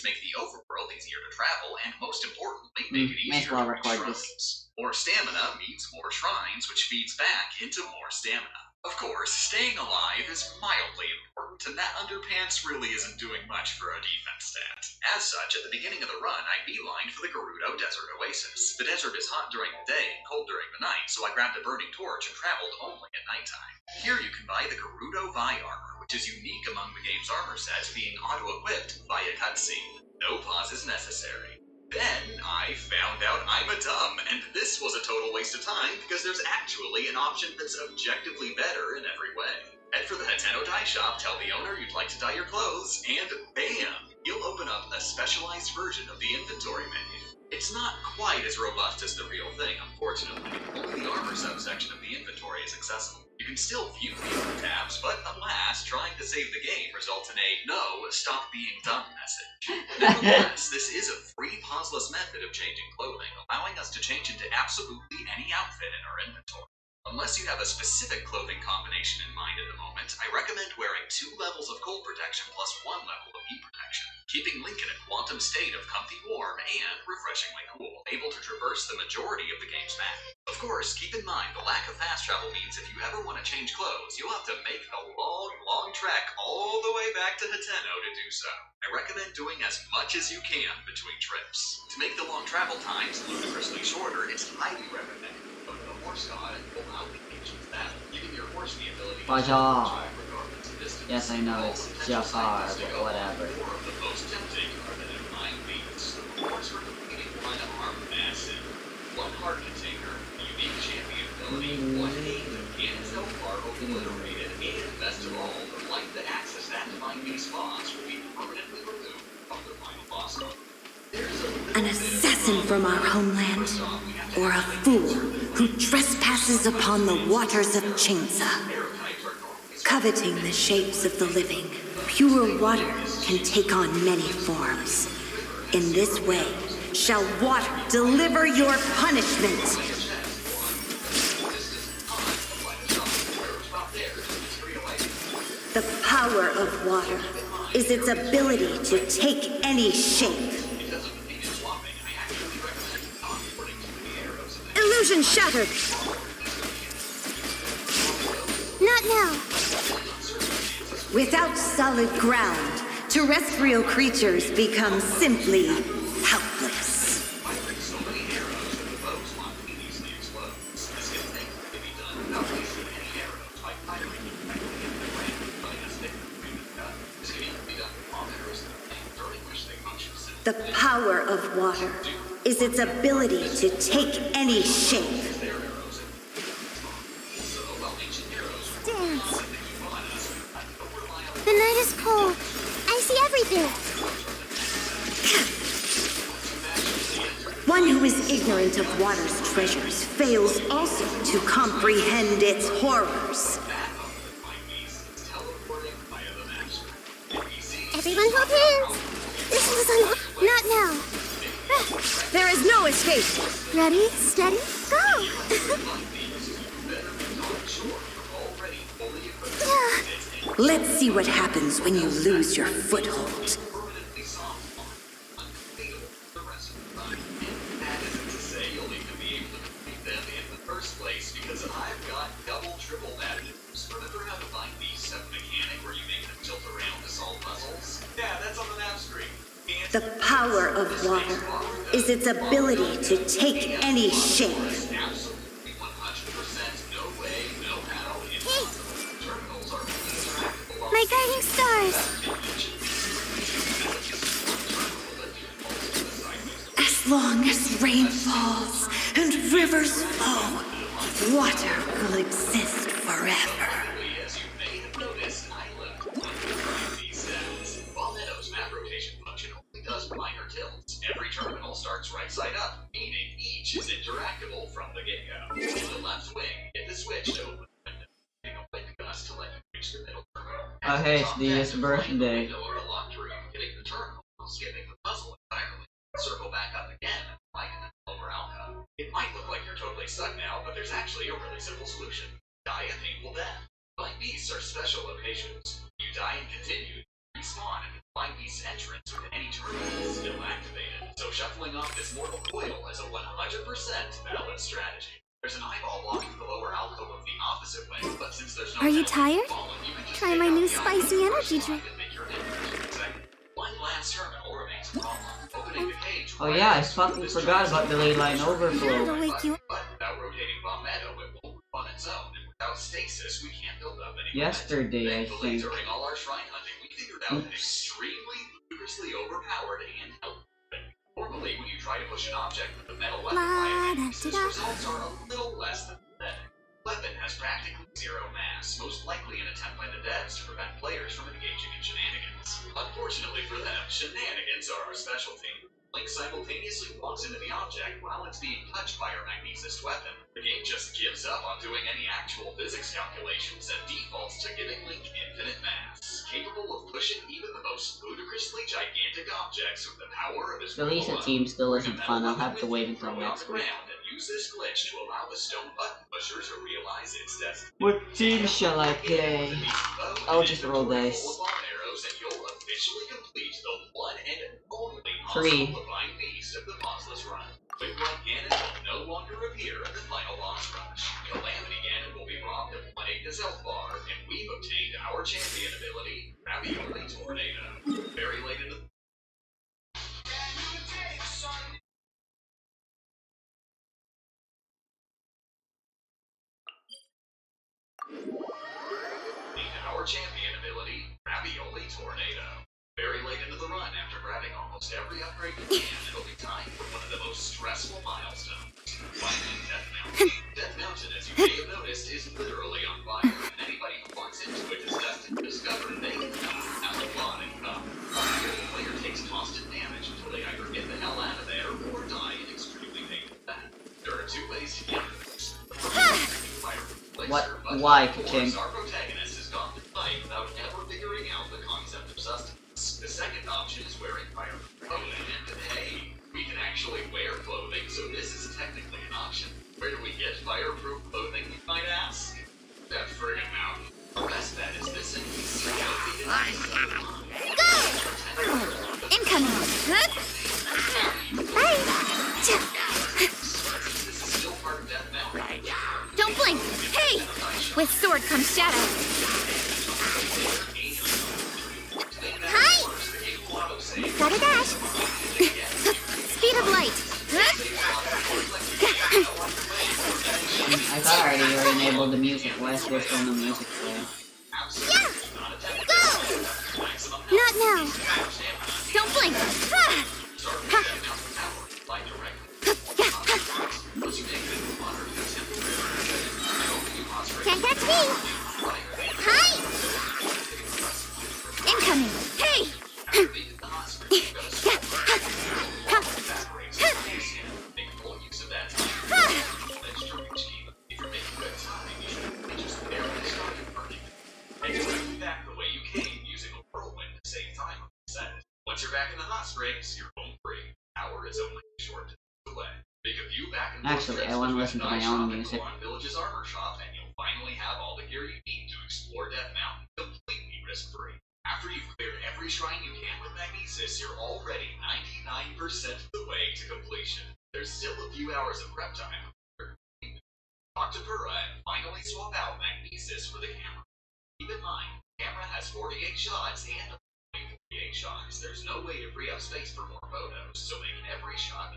make the overworld easier to travel, and most importantly, make it easier to reach shrines. More stamina means more shrines, which feeds back into more stamina. Of course, staying alive is mildly important, and that underpants really isn't doing much for a defense stat. As such, at the beginning of the run, I beelined for the Gerudo Desert Oasis. The desert is hot during the day and cold during the night, so I grabbed a burning torch and traveled only at nighttime. Here you can buy the Gerudo Vi armor, which is unique among the game's armor sets, being auto-equipped via cutscene. No pauses necessary. Then I found out I'm a dumb, and this was a total waste of time because there's actually an option that's objectively better in every way. Head for the Hateno dye shop, tell the owner you'd like to dye your clothes, and bam! You'll open up a specialized version of the inventory menu. It's not quite as robust as the real thing, unfortunately. Only the armor subsection of the inventory is accessible. You can still view the other tabs, but alas, trying to save the game results in a "no, stop being dumb" message. Nevertheless, this is a free pauseless method of changing clothing, allowing us to change into absolutely any outfit in our inventory. Unless you have a specific clothing combination in mind at the moment, I recommend wearing 2 levels of cold protection plus 1 level of heat protection, keeping Link in a quantum state of comfy warm and refreshingly cool, able to traverse the majority of the game's map. Of course, keep in mind the lack of fast travel means if you ever want to change clothes, you'll have to make a long trek all the way back to Hateno to do so. I recommend doing as much as you can between trips. To make the long travel times ludicrously shorter, it's highly recommended. Horse god and pull out the ancient battle, giving your horse the ability to drive regardless of distance. Yes, I know, it's Jafar, but whatever. The most tempting are the divine beasts. The rewards for completing one are massive. 1 heart container, a unique champion ability, 1 aid, and so far obliterated, and best of all, the light that access that divine beast boss will be permanently removed from the final boss. An assassin from our homeland, or a fool who trespasses upon the waters of Chainsa. Coveting the shapes of the living, pure water can take on many forms. In this way, shall water deliver your punishment. The power of water is its ability to take any shape. Illusion shattered! Not now. Without solid ground, terrestrial creatures become simply helpless. The power of water is its ability to take any shape. Dance. The night is cold. I see everything. One who is ignorant of water's treasures fails also to comprehend its horrors. Everyone hold hands. This was not now. There is no escape. Ready, steady, go. Let's see what happens when you lose your foothold. The power of water is its ability to take any shape. Hey! My guiding stars! As long as rain falls and rivers flow, water will exist forever. Minor tilts. Every terminal starts right side up, meaning each is interactable from the get-go. In the left wing, hit the switch to open the window. A quick gust to let you reach the middle terminal. Oh hey, it's Dia's birthday. Or a locked room, hitting the terminal, skipping the puzzle entirely. Circle back up again and find an over alcove. It might look like you're totally stuck now, but there's actually a really simple solution. Die a painful death. Blind beasts are special locations. You die and continue, respawn and find beast's entrance within any terminal. shuffling off this mortal coil is a 100% valid strategy. There's an eyeball blocking the lower alcove of the opposite way, but since there's no Are you tired? falling, you can just Try take my out new the spicy opposite energy side drink. and make your entrance. One last terminal remains a problem. Opening the cage Oh yeah, I fucking forgot about the ley line overflow. That'll wake you up. But without rotating Bombetto, it won't move on its own, and without stasis, we can't build up any Yesterday, I Thankfully, think. during all our shrine hunting, we figured out an Oops. extremely ludicrously overpowered handheld weapon. Normally, when you try to push an object with a metal weapon by a its results are a little less than pathetic. The weapon has practically zero mass, most likely an attempt by the devs to prevent players from engaging in shenanigans. Unfortunately for them, shenanigans are our specialty. Link simultaneously walks into the object while it's being touched by our magnesist weapon. The game just gives up on doing any actual physics calculations and defaults to giving Link infinite mass, capable of pushing even the most ludicrously gigantic objects with the power of his The Lisa team still isn't fun. I'll have to wait until next week. and use this glitch to allow the stone button pusher to realize its destiny. What team shall I play? I'll just roll dice. Arrows, and you'll officially complete the one and only 3. divine beast of the bossless run. Quick Run Ganon will no longer appear in the final boss rush. Calamity Ganon will be robbed of 1/8 his health bar, and we've obtained our champion ability, Ravioli Tornado. Very late in the champion ability, Ravioli Tornado. Very late into the run, after grabbing almost every upgrade you can, it'll be time for one of the most stressful milestones. Finally, Death Mountain. Death Mountain, as you may have noticed, is literally on fire, and anybody who walks into it is destined to discover they cannot have a fun and come. Here, the player takes constant damage until they either get the hell out of there or die in extremely painful death. There are two ways to get this. What? Why, King? Our protagonist has gone to fight without ever figuring out the concept of sustenance. The second option is wearing fireproof clothing, and hey, we can actually wear clothing, so this is technically an option. Where do we get fireproof clothing, you might ask? That friggin' mountain. Our best bet is this NPC located Go! Incoming! Huh? Bye! This is still part of Death Mountain. Don't blink! Hey! With sword comes shadow. Hi! Gotta dash! Speed of light! I thought I already enabled the music. Why is there still no music playing? Yeah! Go! Not now! Don't blink! Ha! Can't catch me! Hi! Incoming! Hey! Once you're back in the hot springs, you're home free. Hour is only a short distance away. Make a few back and forth Actually, trips I want to between listen to my Dye own Shop and music. Goron Village's armor shop, and you'll finally have all the gear you need to explore Death Mountain completely risk-free. After you've cleared every shrine you can with Magnesis, you're already 99% of the way to completion. There's still a few hours of prep time. Talk to Purah and finally swap out Magnesis for the camera. Keep in mind, the camera has 48 shots and 48 shots. There's no way to free up space for more photos, so make every shot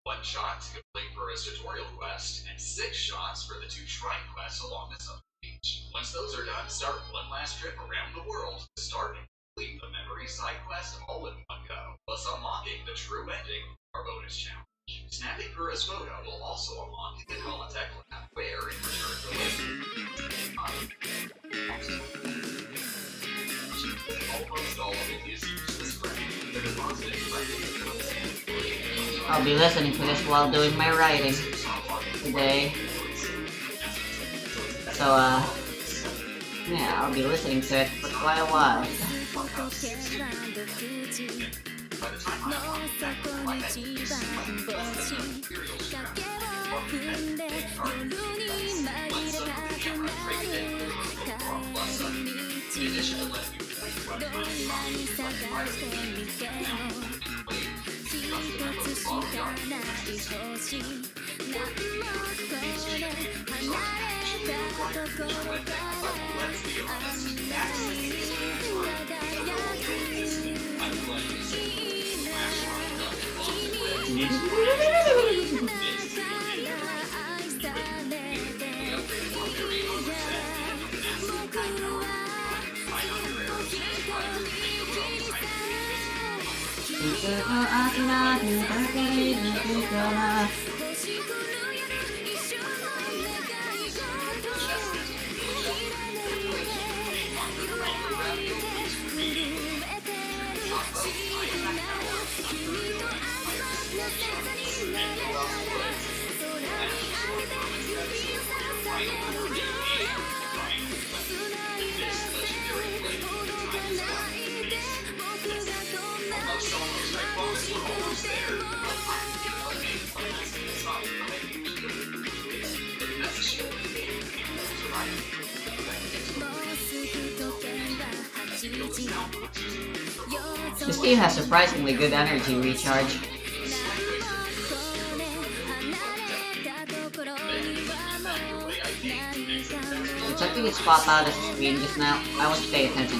1 shot to complete Purah's tutorial quest, and 6 shots for the 2 shrine quests along the southern beach. Once those are done, start one last trip around the world to start and complete the memory side quest all in one go, plus unlocking the true ending of our bonus challenge. Snapping Purah's photo will also unlock the Holotech lab, where in return for almost all of it is useless credit. The deposit I'll be listening to this while doing my writing today. So, yeah, I'll be listening to it for quite a while. This game has surprisingly good energy recharge. Detecting its spot out as a screen just now, I want to pay attention.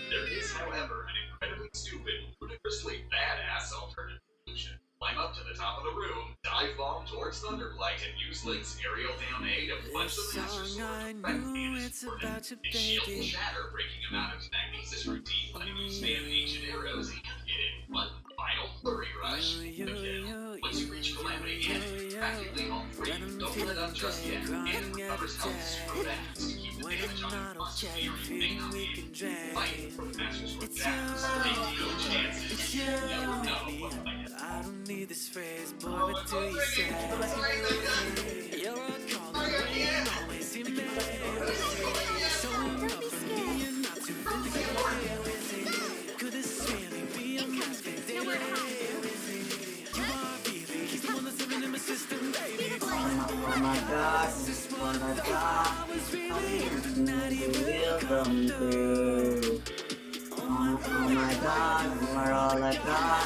There is, however, an incredibly stupid, ludicrously badass alternative solution. Climb up to the top of the room, dive bomb towards Thunderlight, and use Link's aerial down A to punch the Master Sword directly in his forehead. His shield will shatter, breaking him out of his magnesis routine, letting him spam ancient arrows and get in one final flurry rush. Again, once you reach Calamity End, practically home free. Don't let up just yet, and recovers health super fast to keep the damage on your punch may not be fighting for the Master Sword shatters. Take no chances. You never know what might happen. I don't need this phrase, boy, what do you say? You're a caller, always in bed. Showing up for me and not too busy. Could this really be a masking day? You are really, he's the one that's living in my system, baby. Oh my god, what I thought will come through. Oh my god, you are all I got.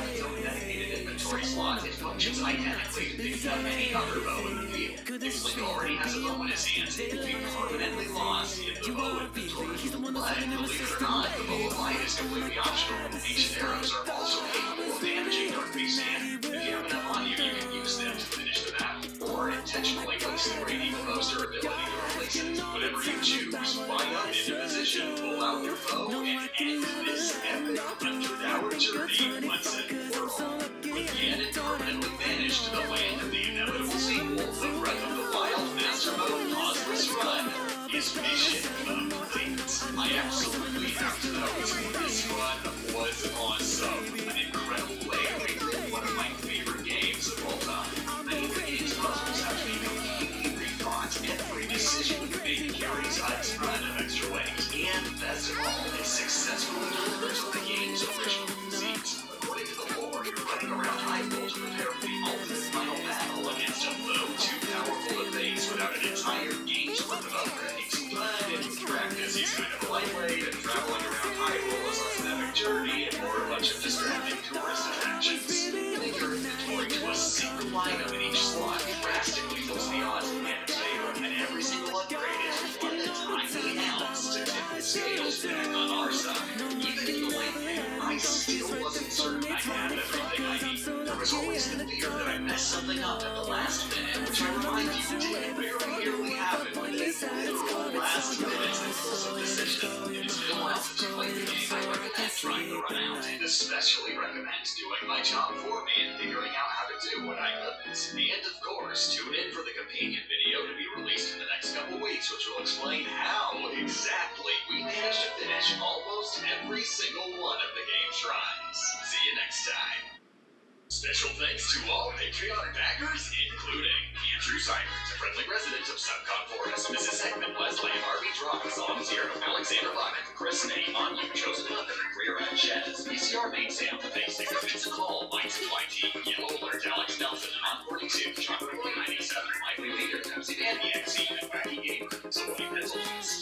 has its own dedicated inventory slot, it functions identically to picking up any other bow in the field. If Link already has a bow in his hands, it will be permanently lost in the bow inventory. But believe it or not, the bow of light is completely optional. Ancient arrows are also capable of damaging Dark-Beast Scanner. If you have enough on you, you can use them to finish the battle, or intentionally waste the great evil bow's durability to replace it. Whatever you choose, line up into position, pull out your bow, and end this epic 100-hour journey once and for all. With Ganon permanently banished to the land of the inevitable sequel, The Breath of the Wild Master Mode Pauseless Run is mission complete. I absolutely have to know, this run was awesome. An incredible way to recreate one of my favorite games of all time. Many of the game's puzzles have to be completely rethought. Every decision you make carries a ton of extra weight. And best of all, it successfully delivers on the game's original conceit. According to the lore, you're running around Hyrule to prepare for the ultimate final battle against a foe too powerful to face without an entire game's worth of upgrades. But in practice, he's kind of lightweight, and traveling around Hyrule is less an epic journey and more a bunch of distracting tourist attractions. Link your inventory to a single item in each slot drastically tilts the odds in Ganon's favor, and every single upgrade is one tiny ounce to tip the scales back on our side. Even in the late game, I still wasn't certain I had everything I need. There was always the fear that I messed something up at the last minute, which I remind you did very rarely happen with a literal last minute impulsive decision. It has been a while since I played the game. I recommend trying to run out, and especially recommend doing my job for me and figuring out how to do what I couldn't. And of course, tune in for the companion video to be released in the next couple weeks, which will explain how exactly we managed to finish almost every single one of the game's shrines. See you next time. Special thanks to all Patreon backers, including Andrew Simons, a friendly resident of Subcon Forest, Mrs. Segment, Leslie, Harvey Drock, Psalm Zero, Alexander Bonnet, Chris Name, Anu, Chosen Mother, Greer and Chez, PCR Main Sam, Basic, Vince Call, Mike YT, Yellow Alert, Alex Nelson, On 42, Chocolate Boy 97, Likely Leader, Pepsi Dandy, XC, and Wacky Gamer, Zoe Pencil,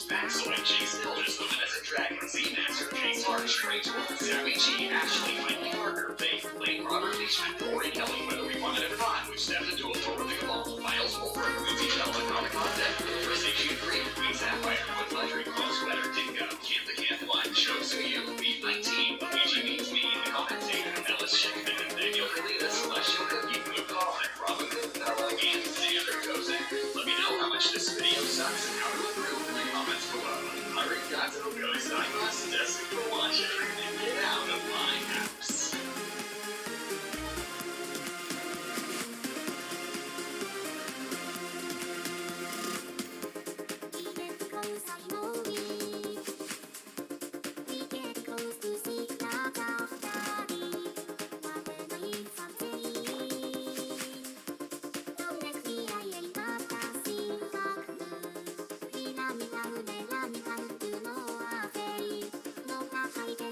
Maxwell, Chase Nilders, Women as a Dragon, Z Master, Chase Arch, Ray Torres, Zawichi, Ashley, Mikey Parker, Faith, Lane, Robert Leachman, Corey Kelly, whether we wanted it or not, we've stepped into a prolific evolve. Miles Wolfer, Lucy Bella, Comic Content, Chris H3, Queen Sapphire, Wood Luxury, Close Sweater, Dingo, Camp the Camp One, Show Suyu, B19, Luigi Meets Me, The Commentator, Ellis Schickman, Daniel Kalita, Celestial Cookie, Blue Colin, Robin Bella, and Xander Kozak. Let me know how much this video sucks and how to improve in the comments below. Arigato gozaimasu desu for watching, and get out of my house.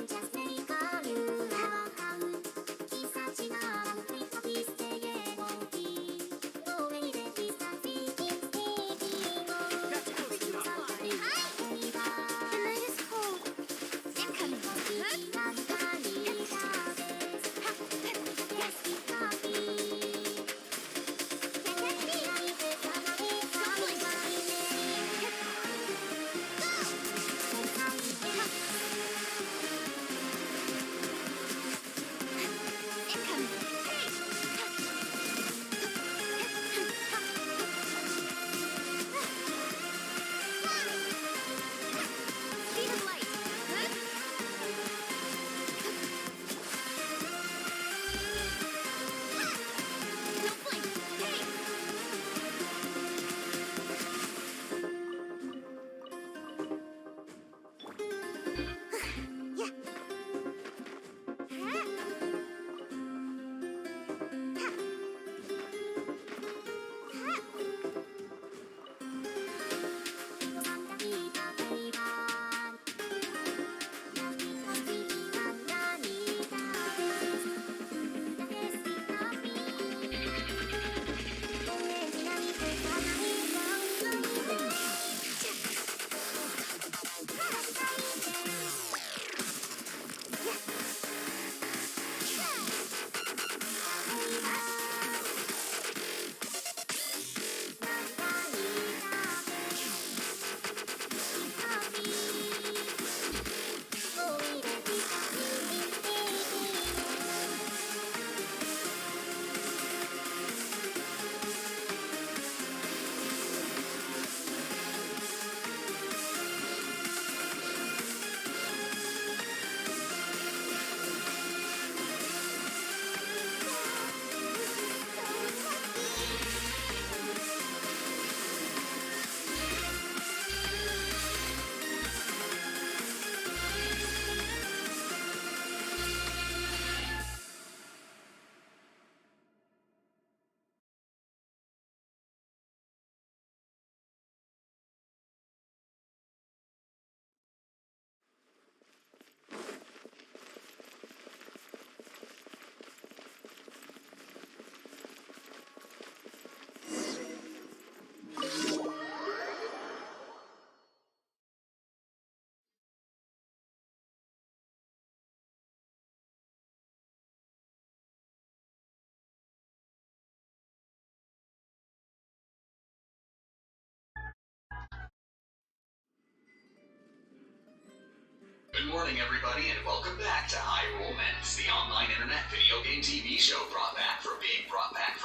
Just make a morning, everybody, and welcome back to Hyrule Menace, the online internet video game TV show brought back from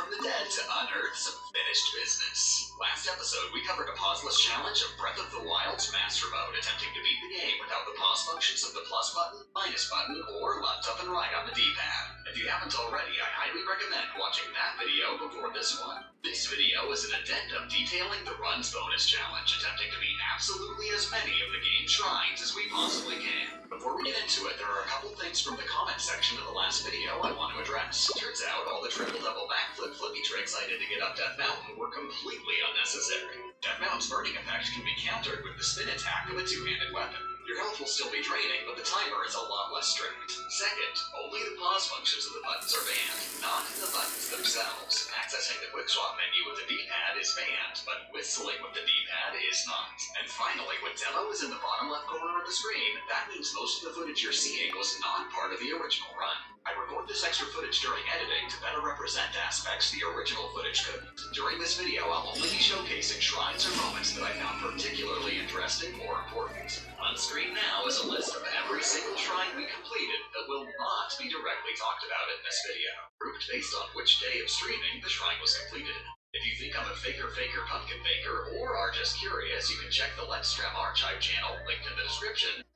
the dead to unearth some finished business. Last episode, we covered a pauseless challenge of Breath of the Wild's Master Mode, attempting to beat the game without the pause functions of the plus button, minus button, or left up and right on the D-pad. If you haven't already, I highly recommend watching that video before this one. This video is an addendum detailing the Run's bonus challenge, attempting to beat absolutely as many of the game's shrines as we possibly can. Before we get into it, there are a couple things from the comment section of the last video I want to address. Turns out all the triple-double backflip flippy tricks I did to get up Death Mountain were completely unnecessary. Death Mountain's burning effect can be countered with the spin attack of a two-handed weapon. Your health will still be draining, but the timer is a lot less strict. Second, only the pause functions of the buttons are banned, not the buttons themselves. Accessing the quick swap menu with the D-pad is banned, but whistling with the D-pad is not. And finally, when demo is in the bottom left corner of the screen, that means most of the footage you're seeing was not part of the original run. I record this extra footage during editing to better represent aspects the original footage couldn't. During this video, I'll only be showcasing shrines or moments that I found particularly interesting or important. On screen now is a list of every single shrine we completed that will not be directly talked about in this video, grouped based on which day of streaming the shrine was completed. If you think I'm a faker pumpkin baker, or are just curious, you can check the Let's Stram Archive channel, linked in the description.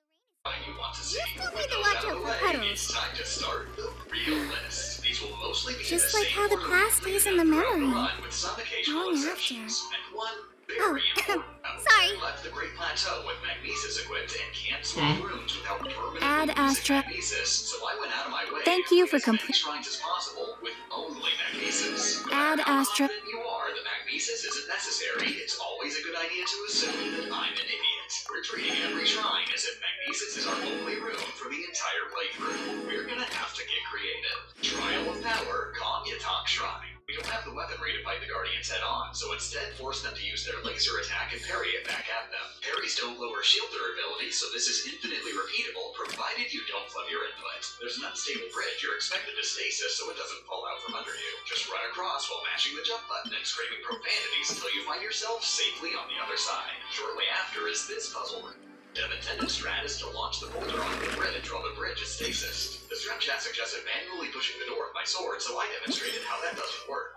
You want to see. You still need to watch out for puddles. It's time to start the real list. These will mostly be Just in the like same how the order past we stays completed in the throughout memory. run, with some occasional Long exceptions. And one Oh, very important note. sorry. We left the Great Plateau with Magnesis equipped and can't swap rooms without permanently Add using Astra. Magnesis, so I went out of my way Thank to you complete for as many shrines as possible with only Magnesis. No Add matter how Astra. confident you are that Magnesis isn't necessary, it's always a good idea to assume that I'm an idiot. We're treating every shrine as if Magnesis is our only room for the entire playthrough. We're gonna have to get creative. Trial of Power, Konyatok Shrine. We don't have the weaponry to fight the Guardians head-on, so instead force them to use their laser attack and parry it back at them. Parries don't lower shield durability, so this is infinitely repeatable, provided you don't flub your input. There's an unstable bridge you're expected to stasis so it doesn't fall out from under you. Just run across while mashing the jump button and screaming profanities until you find yourself safely on the other side. Shortly after is this puzzle room. The intended strat is to launch the boulder onto the bridge while the bridge is stasis. The strat chat suggested manually pushing the door with my sword, so I demonstrated how that doesn't work.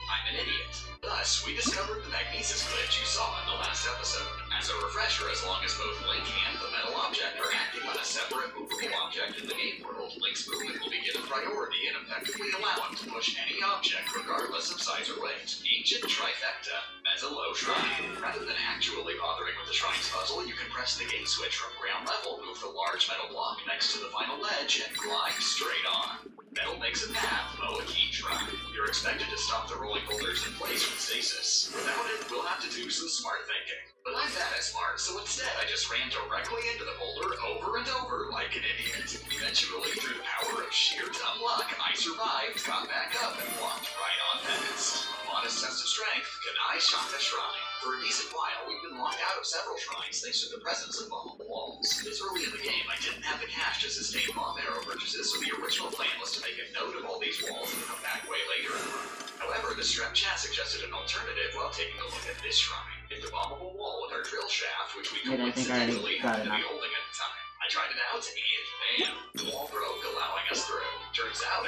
I'm an idiot. Thus, we discovered the Magnesis glitch you saw in the last episode. As a refresher, as long as both Link and the metal object are acting on a separate movable object in the game world, Link's movement will be given priority and effectively allow him to push any object regardless of size or weight. Ancient Trifecta, Mezzo Shrine. Rather than actually bothering with the shrine's puzzle, you can press the gate switch from ground level, move the large metal block next to the final ledge, and glide straight on. Metal makes a path, Moa Key Shrine. You're expected to stop the rolling boulders in place with stasis. Without it, we'll have to do some smart thinking. But I'm bad at smart, so instead I just ran directly into the boulder over and over like an idiot. Eventually, through the power of sheer dumb luck, I survived, got back up, and walked right on past. Modest test of strength, Kanai Shaka Shrine. For a decent while, we've been locked out of several shrines thanks to the presence of vulnerable walls. This early in the game, I didn't have the cash to sustain bomb arrow purchases, so the original plan was to make a note of all these walls and come back way later. However, the Strep Chat suggested an alternative while taking a look at this shrine. It's a bombable wall with our drill shaft, which we coincidentally happened to be holding at the time. I tried it out, and bam! The wall broke, allowing us through. Turns out,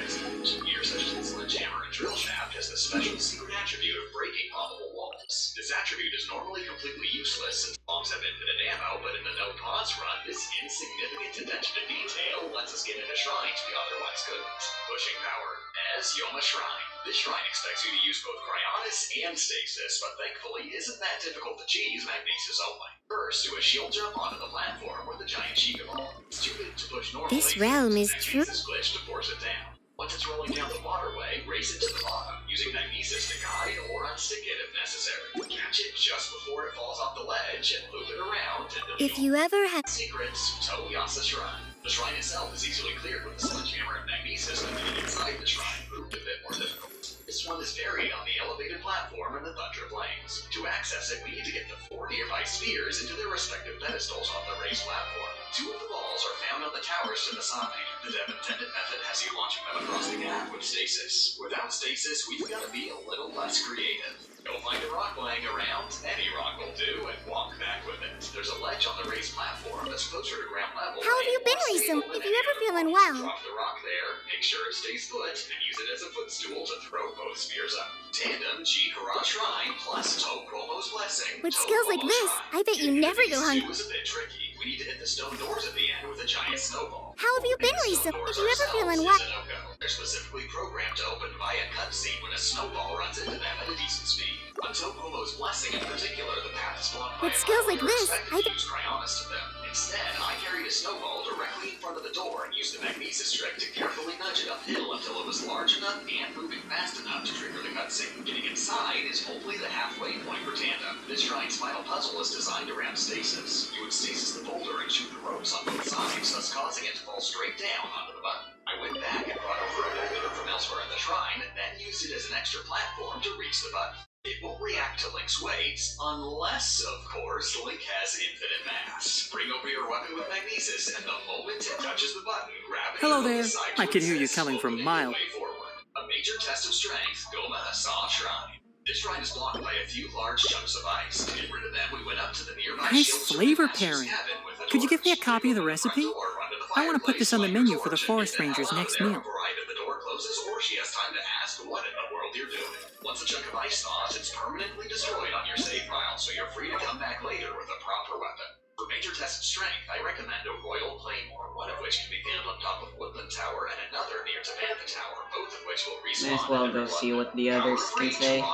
gear such as the sledgehammer and drill shaft has the special secret attribute of breaking bombable walls. This attribute is normally completely useless since bombs have infinite ammo, but in the no-pause run, this insignificant attention to detail lets us get into shrines we otherwise couldn't. Pushing Power, Ez Yoma Shrine. This shrine expects you to use both Cryonis and Stasis, but thankfully isn't that difficult to cheese Magnesis only. First, do a shield jump onto the platform where the giant Sheikah ball. It's too big to push normally. This realm is true. Magnesis glitch to force it down. Once it's rolling down the waterway, race it to the bottom, using Magnesis to guide or unstick it if necessary. Catch it just before it falls off the ledge and loop it around and If you ever have... Secrets, Toyasa Shrine. The shrine itself is easily cleared with the sledgehammer and Magnesis, but getting inside the shrine proved a bit more difficult. This one is buried on the elevated platform in the Thunder Plains. To access it, we need to get the 4 nearby spheres into their respective pedestals on the raised platform. 2 of the balls are found on the towers to the side. The dev intended method has you launching them across the gap with stasis. Without stasis, we've got to be a little less creative. Go find a rock lying around, any rock will do, and walk back with it. There's a ledge on the raised platform that's closer to ground level. How have you been recently? If you're ever feeling well. Drop the rock there, make sure it stays put, and use it as a footstool to throw both spears up. Tandem G Hurrah Shrine plus Tokomo's Blessing. With skills like this, I bet you never go hungry. It was a bit tricky. We need to hit the stone doors at the end with a giant snowball. How have you been recently? If you're ever feeling well. They're specifically programmed to open via cutscene when a snowball runs into them at a decent speed. Until Polo's Blessing in particular, the path is blocked by With skills like this, I use Cryonis to them. Instead, I carried a snowball directly in front of the door and used the Magnesis trick to carefully nudge it uphill until it was large enough and moving fast enough to trigger the cutscene. Getting inside is hopefully the halfway point for Tandem. This shrine's final puzzle is designed around stasis. You would stasis the boulder and shoot the ropes on both sides, thus causing it to fall straight down onto the button. I went back and brought over a boulder from elsewhere in the shrine, and then used it as an extra platform to reach the button. It won't react to Link's weight, unless, of course, Link has infinite mass. Bring over your weapon with Magnesis, and the moment it touches the button, grab it. Hello there. I can hear you coming from miles. A major test of strength, Goma Asa Shrine. This shrine is blocked by a few large chunks of ice. To get rid of them, we went up to the nearby Nice shield flavor master's pairing. cabin with a Could you give me a torch. copy of the recipe? I want to put this on the menu for the Forest Ranger's next meal. Before either the door closes or she has time to ask what in the world you're doing. Once a chunk of ice thaws, it's permanently destroyed on your save file, so you're free to come back later with a proper weapon. For major test of strength, I recommend a Royal Claymore, one of which can be found on top of Woodland Tower and another near Tabantha Tower, both of which will respawn. Might as well go see what the others can say.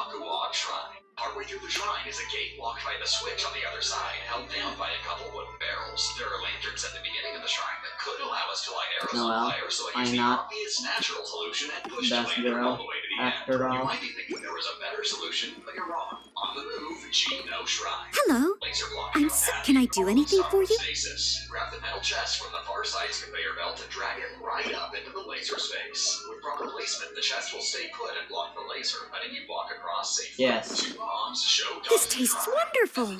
Shrine. Partway through the shrine is a gate blocked by the switch on the other side, held down by a couple wooden barrels. There are lanterns at the beginning of the shrine that could allow us to light arrows on fire, so I used the obvious natural solution and pushed the lantern all the way to the end. You might be thinking there was a better solution, but you're wrong. On the move, Geno Shrine. Hello. Laser blocking I'm sick. Can I do anything for you? Stasis. Grab the metal chest from the far side's conveyor belt and drag it right up into the laser space. With proper placement, the chest will stay put and block the laser, letting you walk across safely. Yes. Two bombs show This tastes wonderful.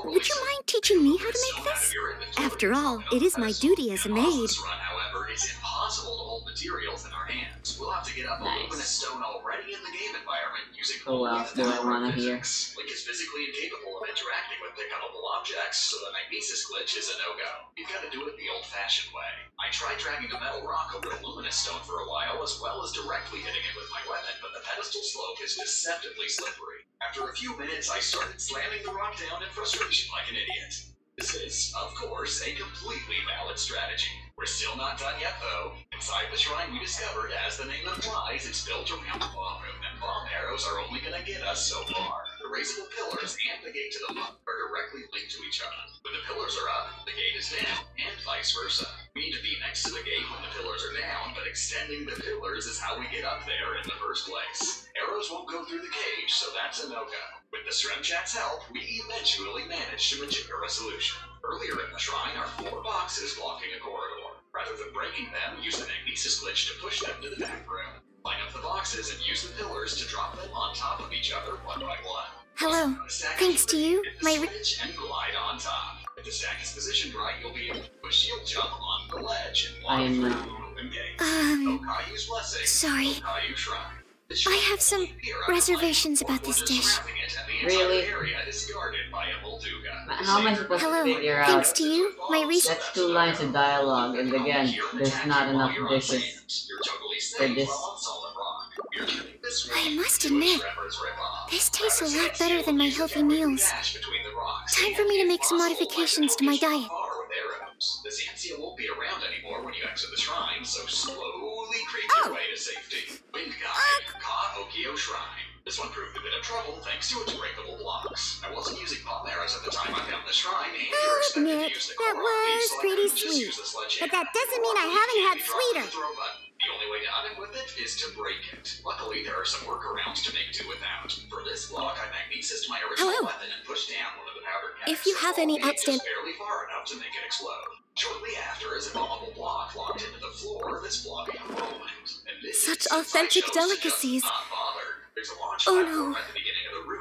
Would you mind teaching me how to make this? After all, it is my duty as a maid. However, it's impossible to hold materials in our hands. We'll have to get up a luminous stone already in the game environment using What else do I want to hear? Link is physically incapable of interacting with pick-upable objects, so the Magnesis glitch is a no-go. You've got to do it the old-fashioned way. I tried dragging a metal rock over a luminous stone for a while, as well as directly hitting it with my weapon, but the pedestal slope is deceptively slippery. After a few minutes, I started slamming the rock down in frustration like an idiot. This is, of course, a completely valid strategy. We're still not done yet, though. Inside the shrine, we discovered, as the name implies, it's built around a bomb room, and bomb arrows are only gonna get us so far. The raisable pillars and the gate to the bomb are directly linked to each other. When the pillars are up, the gate is down, and vice versa. We need to be next to the gate when the pillars are down, but extending the pillars is how we get up there in the first place. Arrows won't go through the cage, so that's a no-go. With the Stremchat's help, we eventually managed to majigger a solution. Earlier in the shrine are 4 boxes blocking a corridor. Rather than breaking them, use the Magnesis glitch to push them to the back room. Line up the boxes and use the pillars to drop them on top of each other one by one. Hello. Thanks to you, my switch and glide on top. If the stack is positioned right, you'll be able to do a shield jump on the ledge and walk through the open gate. Okayu's Blessing. Sorry. Okayu Shrine. I have some reservations about this dish. Really? How am I supposed Hello. to figure out? Thanks to you, my That's 2 lines of dialogue, and again, there's not enough dishes for this. I must admit, this tastes a lot better than my healthy meals. Time for me to make some modifications to my diet. The Xantia won't be around anymore when you exit the shrine, so slowly creep your way to safety. Wind Guide, Ka Okio Shrine. This one proved a bit of trouble thanks to its breakable blocks. I wasn't using bomb arrows at the time I found the shrine, and you're expected to use the that was pretty sweet. But that doesn't mean I haven't had sweeter. The only way to up it with it is to break it. Luckily, there are some workarounds to make do without. For this block, I magnesised my original weapon and pushed down one of the powder kegs. If you have any outstanding... barely far enough to make it explode. Shortly after is a bombable block locked into the floor that's blocking a whirlwind. Such authentic delicacies. Oh no.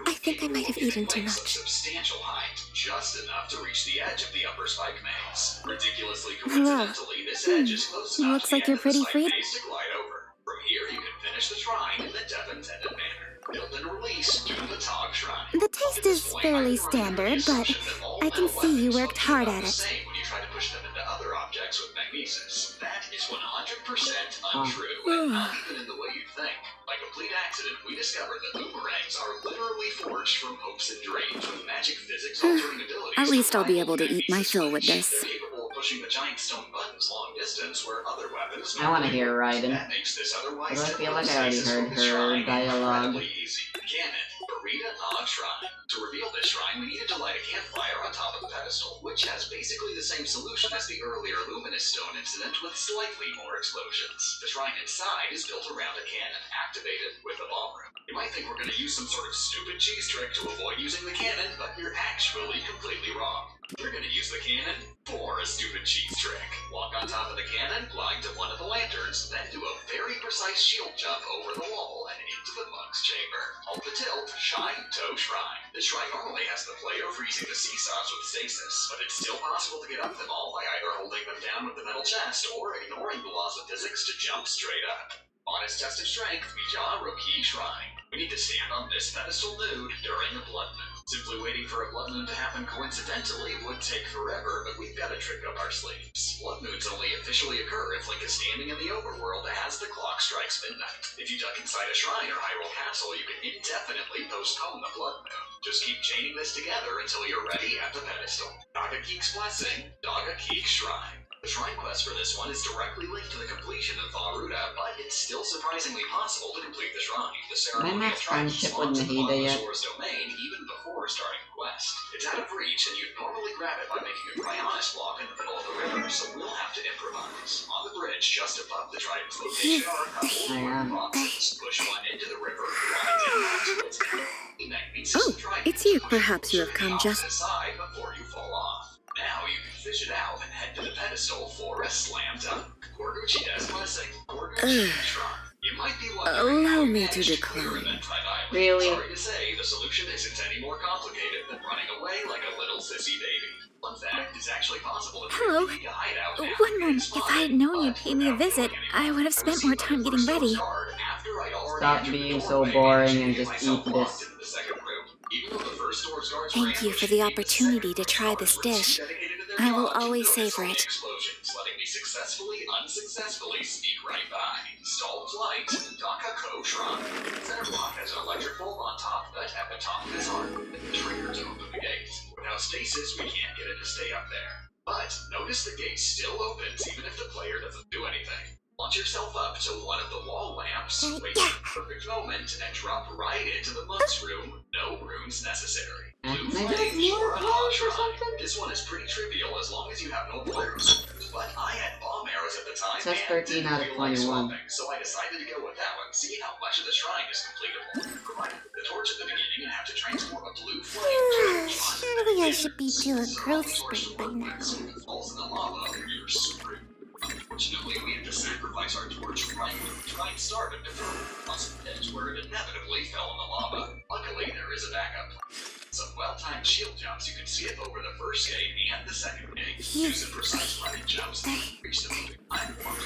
I think I might have eaten too much. Substantial height, just enough to reach the edge of the upper spike maze. Ridiculously Hello. coincidentally, this edge is close enough Looks like you're pretty free. to glide over. From here, you can finish the shrine in the Dev intended manner. Build and release base to the Tog Shrine. The taste is fairly standard, but I can see you worked hard at it. Same when you try to push them into other objects with magnesis. That is 100% untrue, and not even in the way you think. By complete accident, we discovered that boomerangs are literally forged from hopes and dreams with magic physics altering abilities. At least I'll be able to eat my fill with this. Capable of pushing the giant stone buttons long distance where other weapons. I want to hear Raiden. That makes this otherwise. I feel like I already heard her dialogue. Easy. Ganon, Burita Nog Shrine. To reveal this shrine, we needed to light a campfire on top of the pedestal, which has basically the same solution as the earlier Luminous Stone incident with slightly more explosions. The shrine inside is built around a cannon, activated with a bomb room. You might think we're going to use some sort of stupid cheese trick to avoid using the cannon, but you're actually completely wrong. We're going to use the cannon for a stupid cheese trick. Walk on top of the cannon, glide to one of the lanterns, then do a very precise shield jump over the wall and into the monk's chamber. Hold the tilt, shine, toe shrine. This shrine normally has the player freezing the seesaws with stasis, but it's still possible to get up them all by either holding them down with the metal chest or ignoring the laws of physics to jump straight up. On its test of strength, Mija Roki Shrine. We need to stand on this pedestal nude during a blood moon. Simply waiting for a blood moon to happen coincidentally would take forever, but we've got a trick up our sleeves. Blood moons only officially occur if Link is standing in the overworld as the clock strikes midnight. If you duck inside a shrine or Hyrule Castle, you can indefinitely postpone the blood moon. Just keep chaining this together until you're ready at the pedestal. Daga Geek's Blessing, Daga Geek Shrine. The shrine quest for this one is directly linked to the completion of Varuda, but it's still surprisingly possible to complete the shrine. The ceremony of friendship with Nahida yet? domain even before starting the quest. It's out of reach, and you'd normally grab it by making a Cryonis block in the middle of the river, so we'll have to improvise. On the bridge just above the Trident's location are a couple of boxes. Push one into the river, glide down onto its It's you. Perhaps you have come just... aside before you fall off. Now you can fish it out and head to the pedestal for a slam dunk. Gorguchi Death's Blessing, Gorguchi Shrine. You might be wondering Allow how me you to managed decline. clear Eventide Island. Really? Sorry to say, the solution isn't any more complicated than running away like a little sissy baby. Fun fact, it's actually possible to Hello. create a hideout now. One moment. It's If fine, I had known you'd but pay me a without visit, doing I would have spent more time getting ready. Stop being so boring and just eat this. Thank you for the opportunity to try this dish. I will always savor it. Explosions, letting me successfully, unsuccessfully sneak right by. Stalled flight, Dakako Shrine. Center block has an electric bulb on top that at the top of his arm. The trigger to open the gate. Without stasis, we can't get it to stay up there. But notice the gate still opens even if the player doesn't do anything. Launch yourself up to one of the wall lamps, wait for the perfect moment, and drop right into the monk's room. No runes necessary. Blue flame or a hot shrine. This one is pretty trivial as long as you have no flares. But I had bomb arrows at the time Says and 13 didn't out of feel like 21. swapping, so I decided to go with that one. See how much of the shrine is completable. Provided the torch at the beginning and have to transform a blue flame to a shrine. Surely I should be to a growth spurt by now. Falls in the lava, you're screwed. Unfortunately, we had to sacrifice our torch right when the shrine started to burn. Plus, edge where it inevitably fell in the lava. Luckily, there is a backup plan. Some well-timed shield jumps you can skip over the first gate and the second gate. Use some precise running jumps to reach the moving platform.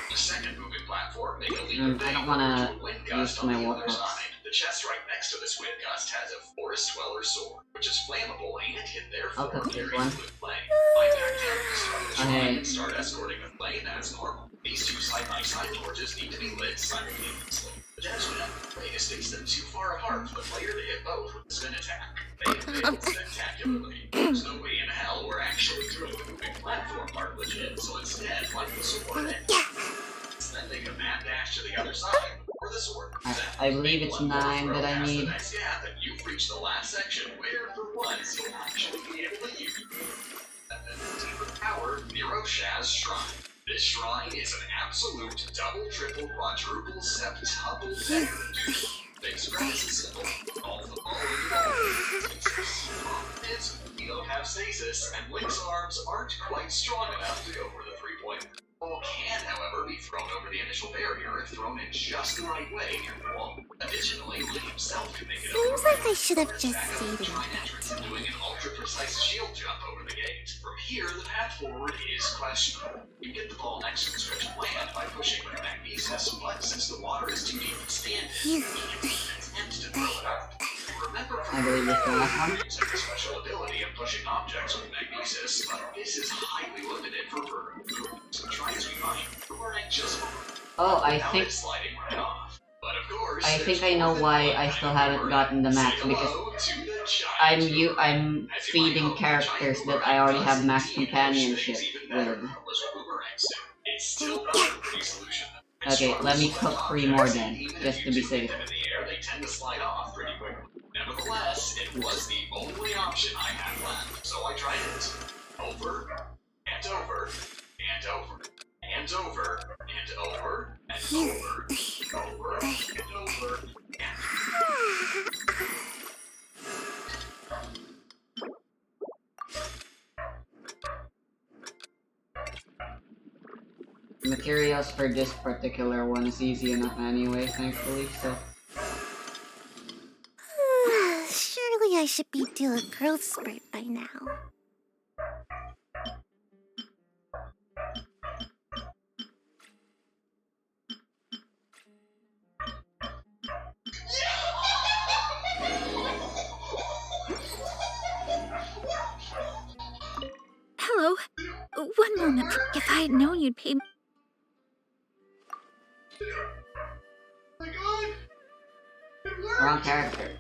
The second moving platform make a leap of I don't faith wanna to a wind use gust on my the warp other hooks. side. The chest right next to this wind gust has a forest dweller sword, which is flammable and hit I'll therefore cook this carries one. with flame. By back down to the start of the shrine Okay. and start escorting the flame as normal. These two side-by-side torches need to be lit simultaneously. The devs went out of the way to space them too far apart for the player to hit both with the spin attack. They failed spectacularly. There's no way in hell we're actually through the moving platform part legit, so instead, like the sword ends. Then make a mad dash to the other side, or the sword comes out. I believe it's One more 9 throw that I past the need. next gap, and you've reached the last section where, for once, you'll actually be able to use Deeper Power Nero Shaz Shrine. This shrine is an absolute double, triple, quadruple, septuple decker. Base graphics is simple. All the ball is we don't have stasis, and Link's arms aren't quite strong enough to go for the 3-point. Ball can, however, be thrown over the initial barrier if thrown in just the right way near the wall. Additionally, Link himself can make it over. Seems like I should have just Back up stayed the in shrine that. entrance and doing an ultra-precise shield jump over the gate. From here, the path forward is questionable. You get the ball next to the stretch of land by pushing the magnesis, but since the water is too deep to stand in, you can't stand I believe it's the last one. Using the special ability of pushing objects with magnesis, but this is highly limited for vertical. So try as we might, we're anxious for Oh, I now think it's sliding right off. But of course, I know why I still haven't gotten the max, because I'm feeding characters that I already have max companionship with. Okay, let me cook 3 more then, just to be safe. They tend to slide off pretty quickly. Nevertheless, it was the only option I had left, so I tried it. Over, and over, and over, and over, and over, and over, over, and over, Materials for this particular one is easy enough anyway, thankfully, so... Surely I should be due a growth spurt by now. Hello. One moment. If I had known you'd pay me. my god! It worked! Wrong character.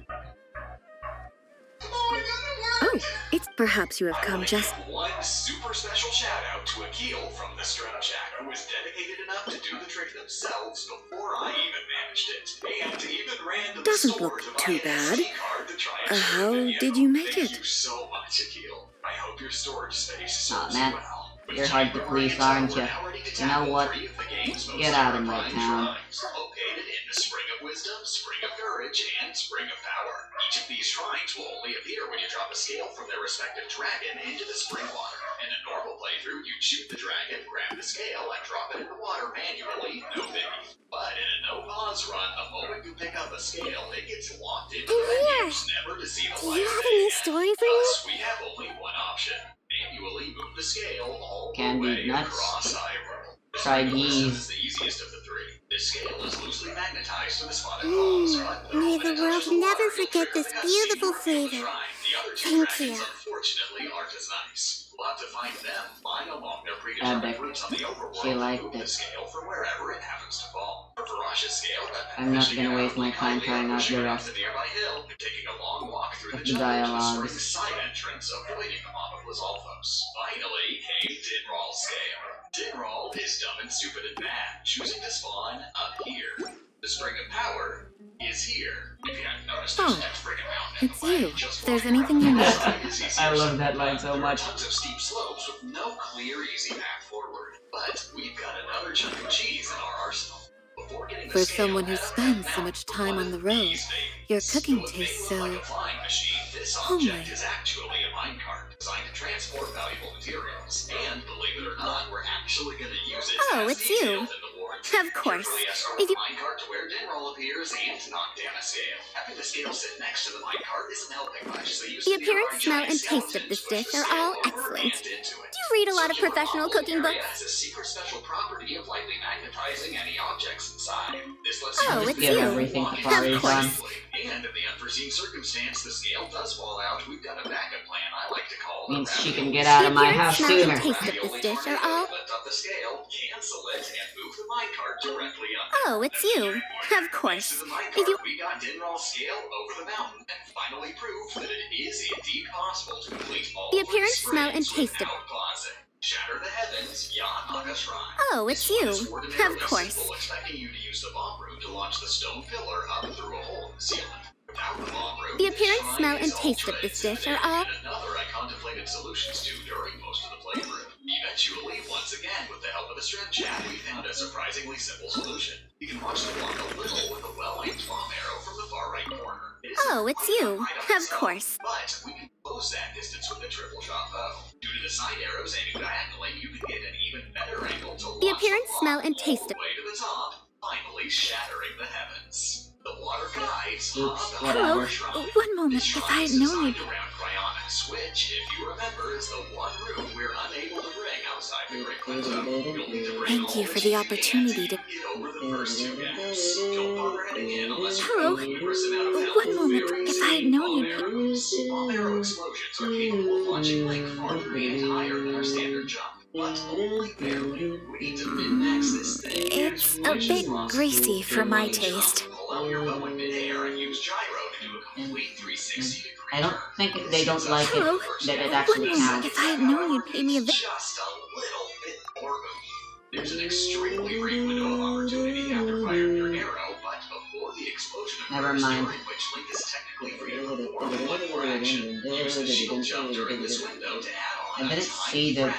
Oh my god, it worked! It's perhaps you have come just. One super special shout out to Akil from the Strat Shack, who was dedicated enough to do the trick themselves before I even managed it, and even ran to the Doesn't store look to buy too an bad. SD card to try and How shoot the did video. you make Thank it? you so much, Akil. I hope your storage space Aw, serves man. you well. With You're hard to Chamber please, Oriental, aren't we're ya? now ready to You know tackle what? 3 of the game's most Get out of my terrifying town. shrines, located in the Spring of Wisdom, Spring of Courage, and Spring of Power. Each of these shrines will only appear when you drop a scale from their respective dragon into the spring water. In a normal playthrough, you'd shoot the dragon, grab the scale, and drop it in the water manually, no biggie. But in a no-pause run, the moment you pick up a scale, it gets locked into the menus, never to see the Do light you of have a day new again. story for me? Thus, we have only one option. Manually move the scale all Candy the way nuts. across Hyrule. The Try Spring of Wisdom these. is the easiest of the 3. This scale is loosely magnetized to the spotted palms, but May when the it world touches the never water, you'll forget trigger this the beautiful cutscene flavor. shrine. The other 2 Thank dragons, you. unfortunately, aren't as nice. We'll have to find them, flying along their Epic. predetermined routes on the overworld, She liked and move it. the scale from wherever it happens to fall. For Ferocious scale, that I'm not pushing gonna it waste out my like time highly trying out pushing the it up rest the nearby hill, and taking a long walk through of the the jungle to the dialogues. spring side entrance, avoiding the mob of Lizalfos. Finally came Dinral's scale. Dinral is dumb and stupid and bad, choosing to spawn up here. The Spring of Power is here. If you hadn't noticed, there's Oh, that friggin' mountain. it's you. Just If there's walking anything you around the need. side is easier I love said that than line done. so There much. are tons of steep slopes with no clear, easy path forward. But we've got another chunk of cheese in our arsenal. Before getting the For scale someone who out of spends that so much time on the road, these babies. your cooking Though it may tastes look so like a flying machine, this homely. object is actually a minecart designed to transport valuable materials. And believe it or not, we're actually going to use it Oh, as it's detailed you. in the warranty. Of course. Carefully escort If the you- minecart to where Dinral appears and knock down a scale. Having the scale sit next to the minecart isn't helping much, so use The the appearance, smell, giant and taste skeleton of this to push dish the are scale all over excellent. and into it. Do you read a lot of Circular professional hollow cooking area books? has a secret special property of lightly magnetizing any objects inside. This lets Oh, you it's Give you. everything walk to in Fari's on. safely. And in the unforeseen circumstance the scale does fall out, we've got a backup plan I like to call the Means she ravioli. can get out of my The house appearance, smell, sooner. and taste of this dish are all... Lift up the scale, cancel it, and move the minecart directly up. Oh, it's you. Of Thanks course. to the minecart, If you... we got Dinral's scale over the mountain and finally proved that it is indeed possible to complete all The of appearance, these smell, and springs taste of... without pausing. Shatter the heavens, Yanaka Shrine. Oh, it's This one you. is ordinarily Of course. simple, expecting you to use the bomb room to launch the stone pillar up through a hole in the ceiling. Without the bomb room, The this appearance, shrine smell, is and taste of ultra this dish are all... intimidating, and another I contemplated solutions to during most of the playthrough. Eventually, once again, with the help of the Strat Chat, we found a surprisingly simple solution. You can watch the walk a little with a well-aimed bomb arrow from the far right corner. It isn't Oh, it's quite you. right on Of its own, course. But we can close that distance with the triple shot bow. Due to the side arrows aiming diagonally, you can get an even better angle to The launch appearance, bomb smell, and all taste the of... way to the top, finally shattering the heavens. The water guides Oops, hub whatever. Hello? our shrine. One moment. This If shrine I is had known designed you'd. around Cryonis, which, if you remember, is the one room we're unable to bring outside the Great Plateau. You'll need to bring Thank you for the opportunity to... get over the first two gaps. Don't bother heading in unless Hello. you're person out of hell. One moment. If I had known you'd... Bomb arrow explosions are capable of launching like far and higher than our standard jump. But only barely. We need to min-max this thing. It's a bit greasy for my taste. Pull out your bow in mid-air and use gyro to do a complete 360-degree I don't think they don't like Hello. it that it One actually moment. counts. If I had known you'd pay me a just a little bit more oomph. There's an extremely brief window of opportunity after firing your arrow, but before the explosion Never occurs, mind. during which Link is technically free to perform one more action. Use the shield jump during this window to add on I didn't see the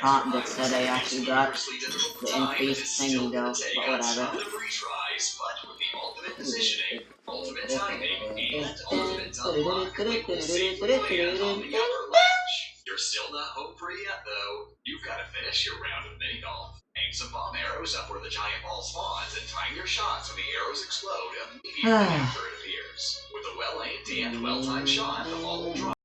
prompt that said I actually got the increased thingy though, but whatever. But with the ultimate positioning, ultimate timing, and ultimate unlock, Link will safely land on the upper ledge. You're still not home free yet, though. You've got to finish your round of mini golf. Aim some bomb arrows up where the giant ball spawns and time your shots when the arrows explode immediately after it appears. With a well-aimed and well-timed shot, the ball will drop.